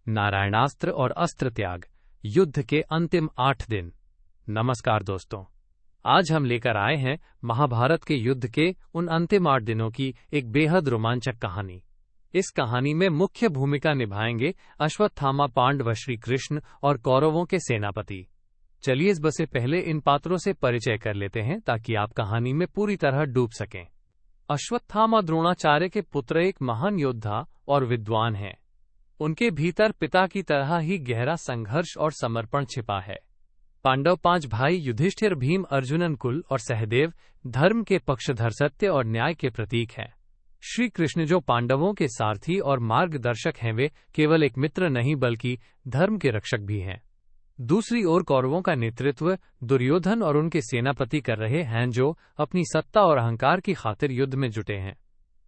नारायणास्त्र और अस्त्र त्याग, युद्ध के अंतिम 8 दिन। नमस्कार दोस्तों, आज हम लेकर आए हैं महाभारत के युद्ध के उन अंतिम 8 दिनों की एक बेहद रोमांचक कहानी। इस कहानी में मुख्य भूमिका निभाएंगे अश्वत्थामा, पांडव, श्री कृष्ण और कौरवों के सेनापति। चलिए इस बसे पहले इन पात्रों से परिचय कर लेते हैं ताकि आप कहानी में पूरी तरह डूब सकें। अश्वत्थामा द्रोणाचार्य के पुत्र एक महान योद्धा और विद्वान हैं। उनके भीतर पिता की तरह ही गहरा संघर्ष और समर्पण छिपा है। पांडव 5 भाई युधिष्ठिर, भीम, अर्जुन, कुल और सहदेव धर्म के पक्षधर, सत्य और न्याय के प्रतीक हैं। श्री कृष्ण जो पांडवों के सारथी और मार्गदर्शक हैं, वे केवल एक मित्र नहीं बल्कि धर्म के रक्षक भी हैं। दूसरी ओर कौरवों का नेतृत्व दुर्योधन और उनके सेनापति कर रहे हैं, जो अपनी सत्ता और अहंकार की खातिर युद्ध में जुटे हैं।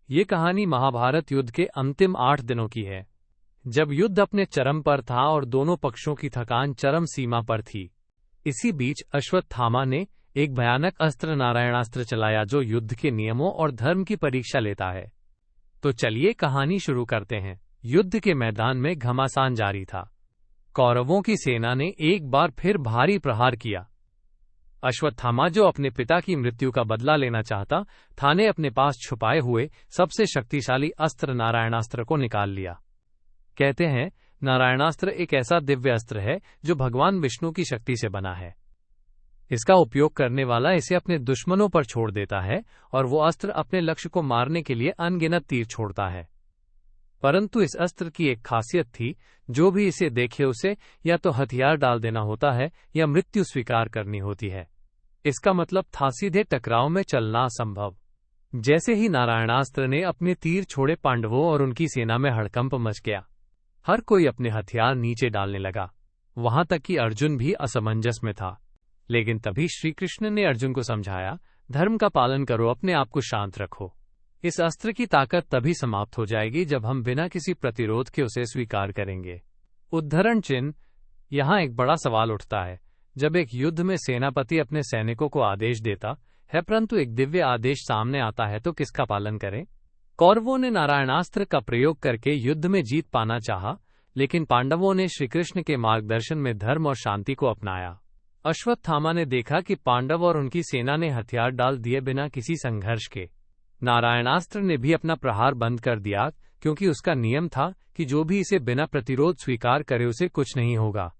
ये कहानी महाभारत युद्ध के अंतिम 8 दिनों की है, जब युद्ध अपने चरम पर था और दोनों पक्षों की थकान चरम सीमा पर थी। इसी बीच अश्वत्थामा ने एक भयानक अस्त्र, नारायणास्त्र चलाया, जो युद्ध के नियमों और धर्म की परीक्षा लेता है। तो चलिए कहानी शुरू करते हैं। युद्ध के मैदान में घमासान जारी था। कौरवों की सेना ने एक बार फिर भारी प्रहार किया। अश्वत्थामा, जो अपने पिता की मृत्यु का बदला लेना चाहता था, ने अपने पास छुपाए हुए सबसे शक्तिशाली अस्त्र नारायणास्त्र को निकाल लिया। कहते हैं, नारायणास्त्र एक ऐसा दिव्य अस्त्र है जो भगवान विष्णु की शक्ति से बना है। इसका उपयोग करने वाला इसे अपने दुश्मनों पर छोड़ देता है और वो अस्त्र अपने लक्ष्य को मारने के लिए अनगिनत तीर छोड़ता है। परंतु इस अस्त्र की एक खासियत थी, जो भी इसे देखे उसे या तो हथियार डाल देना होता है या मृत्यु स्वीकार करनी होती है। इसका मतलब था सीधे टकराव में चलना असंभव। जैसे ही नारायणास्त्र ने अपने तीर छोड़े, पांडवों और उनकी सेना में हड़कंप मच गया। हर कोई अपने हथियार नीचे डालने लगा, वहां तक कि अर्जुन भी असमंजस में था। लेकिन तभी श्री कृष्ण ने अर्जुन को समझाया, धर्म का पालन करो, अपने आप को शांत रखो। इस अस्त्र की ताकत तभी समाप्त हो जाएगी जब हम बिना किसी प्रतिरोध के उसे स्वीकार करेंगे। उद्धरण चिन्ह। यहाँ एक बड़ा सवाल उठता है, जब एक युद्ध में सेनापति अपने सैनिकों को आदेश देता है परंतु एक दिव्य आदेश सामने आता है, तो किसका पालन करें? कौरवों ने नारायणास्त्र का प्रयोग करके युद्ध में जीत पाना चाहा, लेकिन पांडवों ने श्रीकृष्ण के मार्गदर्शन में धर्म और शांति को अपनाया। अश्वत्थामा ने देखा कि पांडव और उनकी सेना ने हथियार डाल दिए बिना किसी संघर्ष के। नारायणास्त्र ने भी अपना प्रहार बंद कर दिया, क्योंकि उसका नियम था कि जो भी इसे बिना प्रतिरोध स्वीकार करे उसे कुछ नहीं होगा।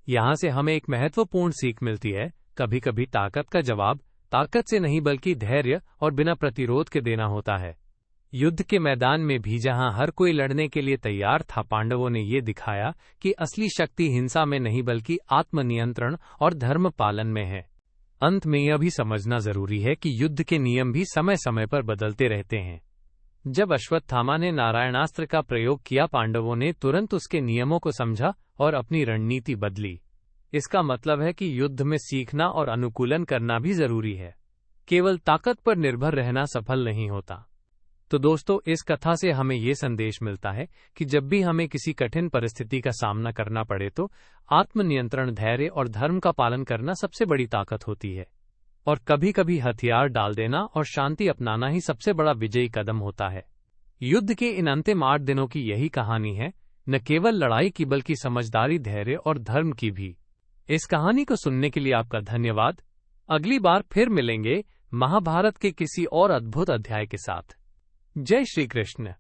यहाँ से हमें एक महत्वपूर्ण सीख मिलती है, कभी कभी ताकत का जवाब ताकत से नहीं बल्कि धैर्य और बिना प्रतिरोध के देना होता है। युद्ध के मैदान में भी जहां हर कोई लड़ने के लिए तैयार था, पांडवों ने ये दिखाया कि असली शक्ति हिंसा में नहीं बल्कि आत्मनियंत्रण और धर्म पालन में है। अंत में यह भी समझना जरूरी है कि युद्ध के नियम भी समय समय पर बदलते रहते हैं। जब अश्वत्थामा ने नारायणास्त्र का प्रयोग किया, पांडवों ने तुरंत उसके नियमों को समझा और अपनी रणनीति बदली। इसका मतलब है कि युद्ध में सीखना और अनुकूलन करना भी जरूरी है। केवल ताकत पर निर्भर रहना सफल नहीं होता। तो दोस्तों, इस कथा से हमें ये संदेश मिलता है कि जब भी हमें किसी कठिन परिस्थिति का सामना करना पड़े तो आत्मनियंत्रण, धैर्य और धर्म का पालन करना सबसे बड़ी ताकत होती है। और कभी कभी हथियार डाल देना और शांति अपनाना ही सबसे बड़ा विजयी कदम होता है। युद्ध के इन अंतिम 8 दिनों की यही कहानी है, न केवल लड़ाई की बल्कि समझदारी, धैर्य और धर्म की भी। इस कहानी को सुनने के लिए आपका धन्यवाद। अगली बार फिर मिलेंगे महाभारत के किसी और अद्भुत अध्याय के साथ। जय श्री कृष्ण।